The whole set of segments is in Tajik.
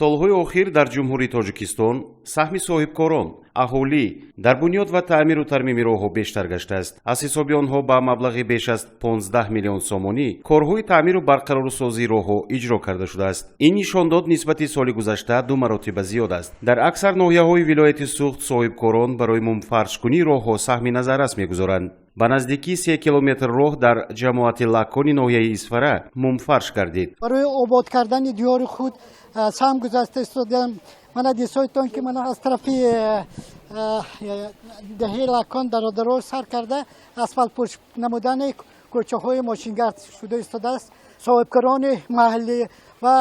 солҳои охир дар ҷумҳурии Тоҷикистон саҳми соҳибкорон, аҳолӣ дар бунёд ва таъмиру тармими роҳҳо бештар гаштааст. Аз ҳисоби онҳо ба маблағи беш аз 15 миллион сомонӣ корҳои таъмиру барқарорсозии роҳҳо иҷро карда шудааст. Ин нишондод нисбати соли гузашта 2 маротиба зиёд аст. Дар аксар ноҳияҳои вилояти Суғд соҳибкорон барои мумфаршкунии роҳҳо саҳми назаррас мегузоранд. ба наздикии 3 километр роҳ дар ҷамоати Лаккони ноҳияи Исфара мумфарш гардид. барои обод кардани диёри худ сам гузашта истодам. мана дисоитон ки мана аз тарафи деҳаи Лаккон дародароз сар карда асфалтпӯш намудани кӯчаҳои мошингард шуда истодааст. соҳибкорони маҳаллӣ ва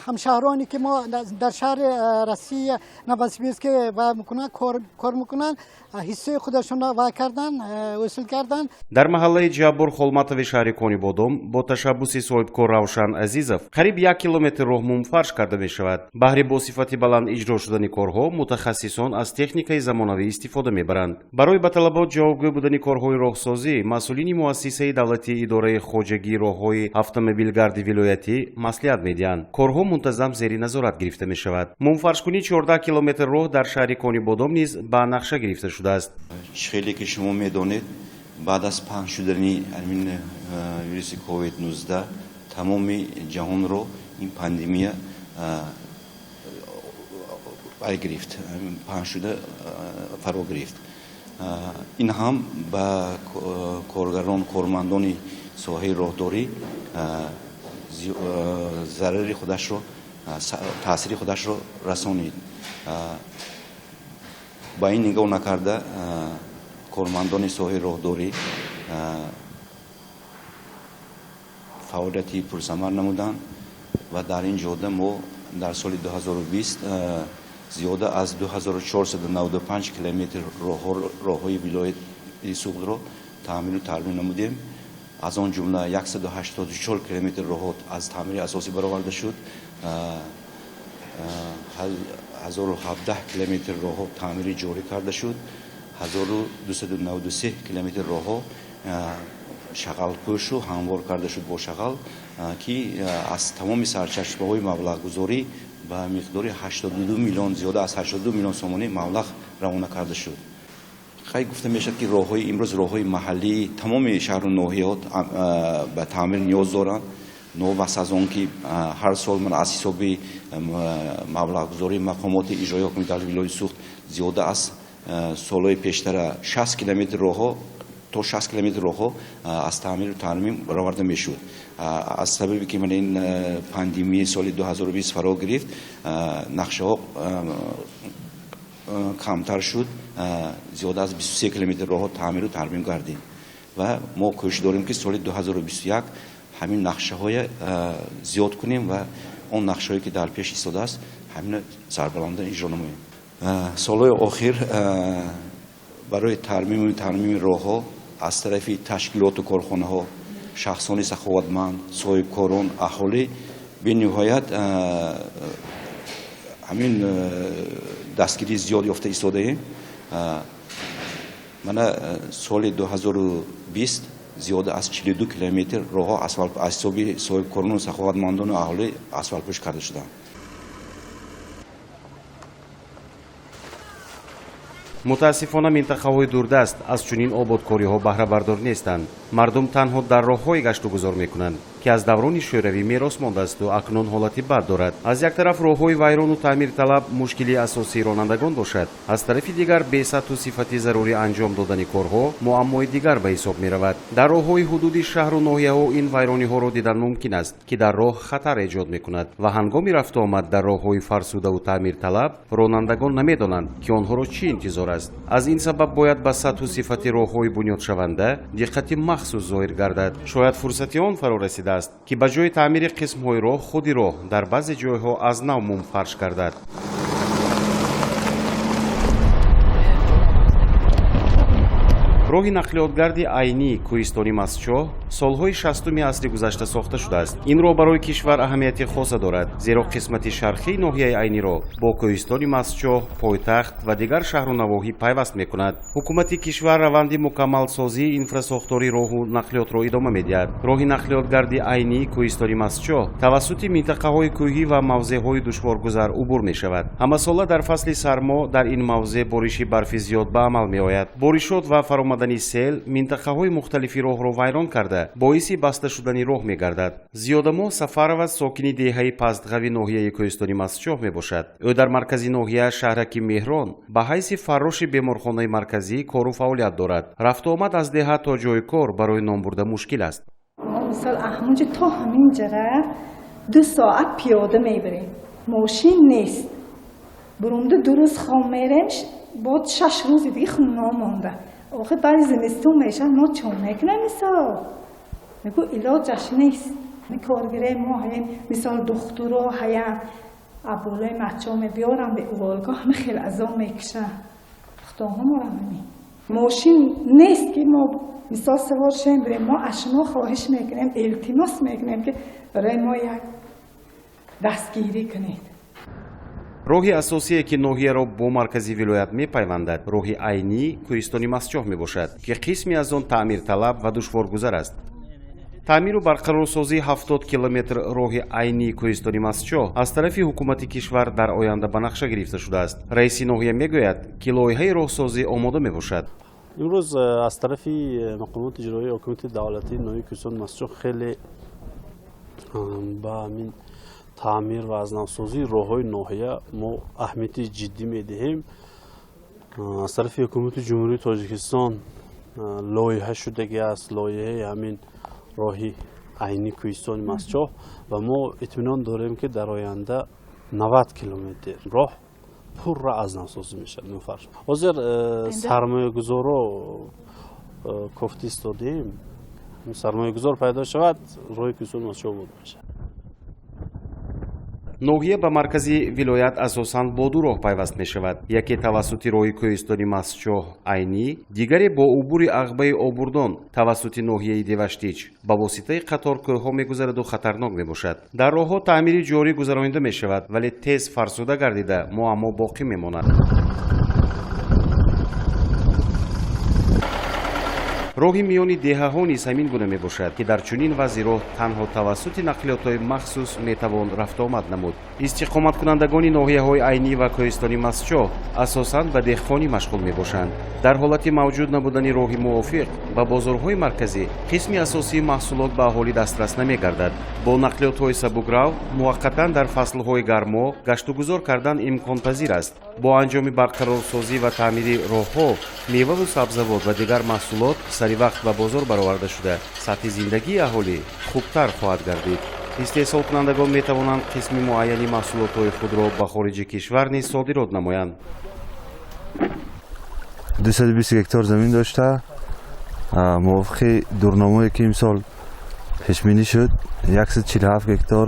ҳамшаҳроне ки мо дар шаҳри Россия Новосибирске кор мекунанд, ҳиссаи худашонро ва кардан усул кардан. дар маҳаллаи Ҷаббор Холматови шаҳри Конибодом бо ташаббуси соҳибкор Равшан Азизов қариб 1 километр роҳ мумфарш карда мешавад. баҳри бо сифати баланд иҷро шудани корҳо мутахассисон аз техникаи замонавӣ истифода мебаранд. барои ба талабот ҷавобгӯ будани корҳои роҳсозӣ масъулини муассисаи давлатии идораи хоҷагии роҳҳои автомобилгарди вилоятӣ маслиҳат медиҳанд. корҳо мунтазам зери назорат гирифта мешавад. мумфаршкунии 14 километр роҳ дар шаҳри Конибодом низ ба нақша гирифта шудааст. خیلی که شما میدانید بعد از پنج شدنی همین ویروس کووید 19 تمام جهان رو این پاندمی گرفت، پنج شده فرا گرفت. این هم با کارگران کارمندان ساحه راهداری ضرر خودش رو تاثیر خودش رو رسانید. با این نگاه نکرده کارمندان ساحه راهداری فعالیتی پرثمر نمودند و در این جهت ما در سال 2020 زیاده از 2495 کیلومتر راههای ولایت سوغد را تعمیر و ترمیم نمودیم. از آن جمله 184 کیلومتر راه از تعمیر اساسی برآورده شد. 1017 کیلومتر راه تعمیری جاری کرده شد. 1293 کیلومتر راه شغل و هموار کرده شد با شغل که از تمام سرچشمه‌های مبلغ گذاری به مقدار 82 میلیون زیاده از 82 میلیون سومانی مبلغ روانه کرده شد. خیلی گفته میشد که راههای امروز راههای محلی تمام شهر و ناحیات به تعمیر نیاز دارند. نو از آن که هر سال من از حساب مبلغ گذاری مقامات اجرایی حکومت در ولایت سوغد زیاده است. سالهای پیشتر 60 کیلومتر راه تا 60 کیلومتر راه از تعمیر و ترمیم برآورده میشد. از سببی که من این پاندمی سال 2020 فرا گرفت نقشه ها کمتر شد. زیاده از 23 کیلومتر راه تعمیر و ترمیم کردیم و ما کوشش داریم که سال 2021 همین نقشه های زیاد کنیم و اون نقشه هایی که در پیش ایستاده است همین سربلند اجرا نماییم. سالهای آخر برای ترمیم راه ها از طرف تشکیلات و کارخانه ها، شخصان سخاوتمند، صاحبکاران، اهالی به نهایت همین دستگیری زیاد یافته ایستاده ایم. من سال 2020 زیاده از 42 کیلومتر راه اسفالت از حساب صاحبکاران و سخاوتمندان و اهالی اسفالت پوش کرده شدند. متاسفانه минтахаҳои дурдаст аз чунин ободкориҳо баҳрабардор нестанд. мардум танҳо дар роҳҳое гашту гузор мекунанд ки аз даврони шӯравӣ мерос мондаасту акнун ҳолати бад дорад. аз як тараф роҳҳои вайрону таъмирталаб мушкили асосии ронандагон бошад, аз тарафи дигар бесатҳу сифати зарури анҷом додани корҳо муаммои дигар ба ҳисоб меравад. дар роҳҳои ҳудуди шаҳру ноҳияҳо ин вайрониҳоро дидан мумкин аст ки дар роҳ хатар эҷод мекунад ва ҳангоми рафту омад дар роҳҳои фарсудаву таъмирталаб ронандагон намедонанд ки онҳоро чӣ интизор аст. аз ин сабаб бояд ба сатҳу сифати роҳҳои бунёдшаванда диққати махсус зоҳир гардад. шояд фурсати он фаро расидааст ки ба ҷои таъмири қисмҳои роҳ худи роҳ дар баъзе ҷойҳо аз нав мумфарш гардад. роҳи нақлиётгарди айнии кӯҳистони Мастчоҳ солҳои 60-уми асри гузашта сохта шудааст. ин роҳ барои кишвар аҳамияти хоса дорад, зеро қисмати шарқии ноҳияи айниро бо кӯҳистони Мастчоҳ, пойтахт ва дигар шаҳру навоҳӣ пайваст мекунад. ҳукумати кишвар раванди мукаммалсозии инфрасохтори роҳу нақлиётро идома медиҳад. роҳи нақлиётгарди айнии кӯҳистони Мастчоҳ тавассути минтақаҳои кӯҳӣ ва мавзеъҳои душворгузар убур мешавад. ҳамасола дар фасли сармо дар ин мавзеъ бориши барфи зиёд ба амал меояд. боришот ва фаромадани сел минтақаҳои мухталифи роҳро вайрон карда боиси баста шудани роҳ мегардад. зиёдамо Сафарова сокини деҳаи пастғави ноҳияи кӯҳистони Мастчоҳ мебошад. ӯ дар маркази ноҳия шаҳраки Меҳрон ба ҳайси фарроши беморхонаи марказӣ кору фаъолият дорад. рафтуомад аз деҳа то ҷои кор барои ном бурда мушкил аст. мисол аҳмуҷа то ҳаминҷаға 2 соат пиёда мебарем, мошин нест. бурунда 2 рӯз хом мерем, бод 6 рӯзи диги хунно монда. охи баъди зимистон мешавад, мо чон мекунем мисол. мегӯ илоҷаш нест. коргире мо ҳаем мисол духтуро ҳаям аболои мачо мебиёрам бе уволгоҳ ҳама хел азоб мекишам. духтоҳо морамами мошин нест ки мо мисол савор шем бирем. мо аз шумо хоҳиш мекунем, илтимос мекунем ки барои мо як дастгирӣ кунед. роҳи асосие ки ноҳияро бо маркази вилоят мепайвандад роҳи айнии кӯҳистони Мастчоҳ мебошад, ки қисме аз он таъмирталаб ва душворгузар аст. таъмиру барқарорсозии 70 километр роҳи айнии кӯҳистони Мастчоҳ аз тарафи ҳукумати кишвар дар оянда ба нақша гирифта шудааст. раиси ноҳия мегӯяд ки лоиҳаи роҳсозӣ омода мебошад. имрӯз аз тарафи мақомоти иҷроии ҳокимияти давлатии ноҳияи кӯҳистони Мастчоҳ хеле ба ҳамин таъмир ва аз навсозии роҳҳои ноҳия мо аҳамияти ҷиддӣ медиҳем. аз тарафи ҳукумати ҷумҳурии Тоҷикистон лоиҳа шудагӣ аст, лоиҳаи ҳамин роҳи айнии кӯҳистони Мастчоҳ ва мо итминон дорем ки дар оянда 90 километр роҳ пурра аз навсозӣ мешавад. ҳозир сармоягузоро кофта истодем, сармоягузор пайдо шавад, роҳи кӯҳистони Мастчоҳ обод мешавад. ноҳия ба маркази вилоят асосан бо 2 роҳ пайваст мешавад. яке тавассути роҳи кӯҳистони Мастчоҳ айнӣ, дигаре бо убури ағбаи обурдон тавассути ноҳияи Деваштич ба воситаи қатор кӯҳҳо мегузараду хатарнок мебошад. дар роҳҳо таъмири ҷорӣ гузаронида мешавад, вале тез фарсуда гардида муаммо боқӣ мемонад. роҳи миёни деҳаҳо низ ҳамин гуна мебошад, ки дар чунин вазъи роҳ танҳо тавассути нақлиётҳои махсус метавон рафтуомад намуд. истиқоматкунандагони ноҳияҳои айнӣ ва кӯҳистони Мастчоҳ асосан ба деҳқонӣ машғул мебошанд. дар ҳолати мавҷуд набудани роҳи мувофиқ ба бозорҳои марказӣ қисми асосии маҳсулот ба аҳолӣ дастрас намегардад. бо нақлиётҳои сабукрав муваққатан дар фаслҳои гармо гаштугузор кардан имконпазир аст. бо анҷоми барқарорсозӣ ва таъмири роҳҳо меваву сабзавот ва дигар маҳсулот сари вақт ба бозор бароварда шуда сатҳи зиндагии аҳолӣ хубтар хоҳад гардид. истеҳсолкунандагон метавонанд қисми муайяни маҳсулотҳои худро ба хориҷи кишвар низ содирот намоянд. 220 гектар замин дошта мувофиқи дурномае ки имсол пешбинӣ шуд 147 гектар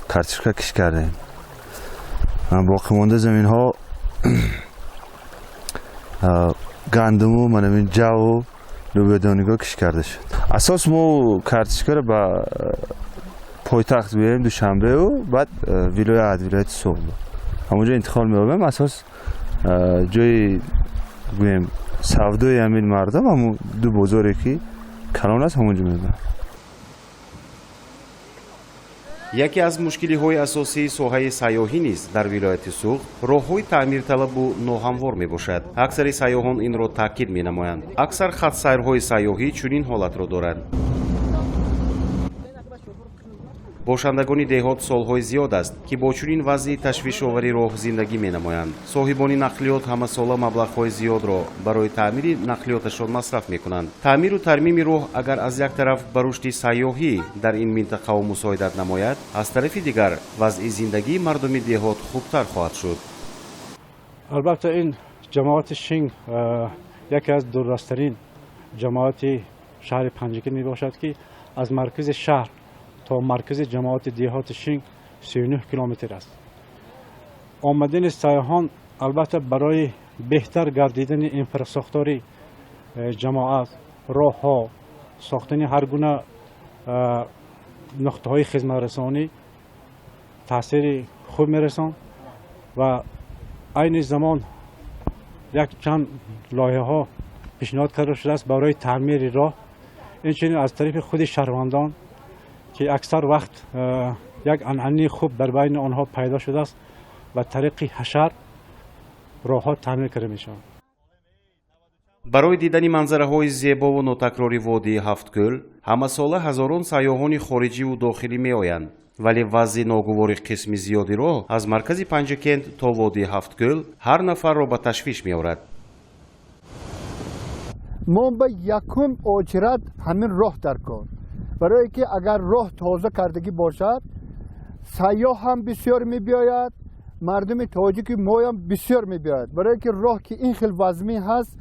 картошка киш кардем. боқимонда заминҳо гандуму манамин ҷаву лӯбиёдонигоҳ киш карда шуд. асос мо картошкаро ба пойтахт биёрем душанбеу баъд вилояти суғ ҳамонҷо интиқол меёбем. асос ҷои гӯем савдои ҳамин мардам ҳамун 2 бозоре ки калон аст ҳамонҷо мебарам. яке аз мушкилиҳои асосии соҳаи сайёҳӣ низ дар вилояти Суғ роҳҳои таъмирталабу ноҳамвор мебошад. аксари сайёҳон инро таъкид менамоянд. аксар хатсайрҳои сайёҳӣ чунин ҳолатро доранд. бошандагони деҳот солҳои зиёд аст ки бо чунин вазъи ташвишовари роҳ зиндагӣ менамоянд. соҳибони нақлиёт ҳамасола маблағҳои зиёдро барои таъмири нақлиёташон масраф мекунанд. таъмиру тармими роҳ агар аз як тараф ба рушди сайёҳӣ дар ин минтақао мусоидат намояд, аз тарафи дигар вазъи зиндагии мардуми деҳот хубтар хоҳад шуд. албатта ин ҷамоати Шинг яке аз дуррастарин ҷамоати шаҳри Панҷикин мебошад ки аз маркази шаҳр то маркази ҷамоати деҳоти Шинг 39 километр аст. омадани сайёҳон албатта барои беҳтар гардидани инфрасохтори ҷамоат, роҳҳо ساختن هر گونه نقطه های خدمت رسانی تاثیر خوب میرسان و این زمان یک چند لایحه ها پیشنهاد کرده شده است برای تعمیر راه، اینچنین از طریق خود شهروندان که اکثر وقت یک عنعنه خوب در بین آنها پیدا شده است و طریق حشر راه ها تعمیر کرده می شود. барои дидани манзараҳои зебову нотакрори водии ҳафткӯл ҳамасола ҳазорон сайёҳони хориҷиву дохилӣ меоянд, вале вазъи ногувори қисми зиёди роҳ аз маркази панҷакент то водии ҳафткӯл ҳар нафарро ба ташвиш меорад. мо ба якум очрат ҳамин роҳ дар кор, барое ки агар роҳ тоза кардагӣ бошад сайёҳ ҳам бисёр мебиёяд, мардуми тоҷики моям бисёр мебиёяд, барое ки роҳ ки ин хел вазмин ҳаст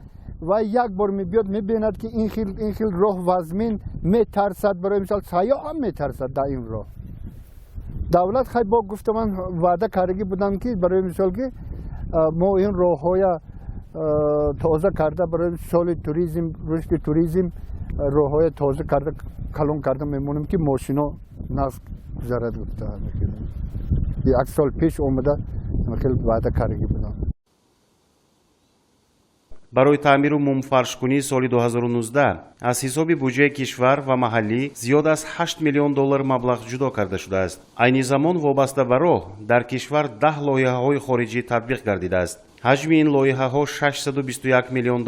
ва як бор мебиёд мебинад ки ин хел роҳ вазмин метарсад, барои мисол сайёҳ ҳам метарсад дар ин роҳ. давлат хай бо гуфта ман ваъда кардагӣ будам ки барои мисол ки мо ин роҳҳоя тоза карда барои соли туризм, рушди туризм роҳҳоя тоза карда калон карда мемонем ки мошино нағз гузарад гуфта. як сол пеш омада хел ваъда кардагӣ будам. барои таъмиру мумфаршкунии соли 2019 аз ҳисоби буҷаи кишвар ва маҳаллӣ зиёд аз $8 миллион маблағ ҷудо карда шудааст. айни замон вобаста ба роҳ дар кишвар 10 лоиҳаҳои хориҷӣ татбиқ гардидааст. ҳаҷми ин лоиҳаҳо $621 миллион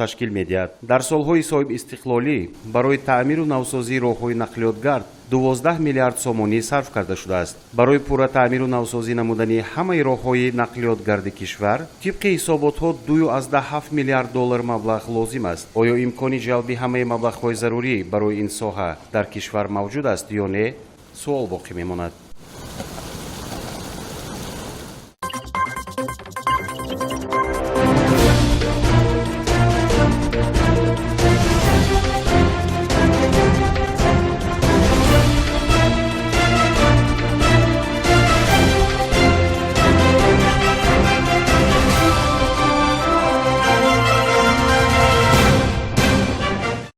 ташкил медиҳад. дар солҳои соҳибистиқлолӣ барои таъмиру навсозии роҳҳои нақлиётгард 12 миллиард сомонӣ сарф карда шудааст. барои пурра таъмиру навсозӣ намудани ҳамаи роҳҳои нақлиётгарди кишвар тибқи ҳисоботҳо $2.7 миллиард маблағ лозим аст. оё имкони ҷалби ҳамаи маблағҳои зарурӣ барои ин соҳа дар кишвар мавҷуд аст ё не? суол боқӣ мемонад.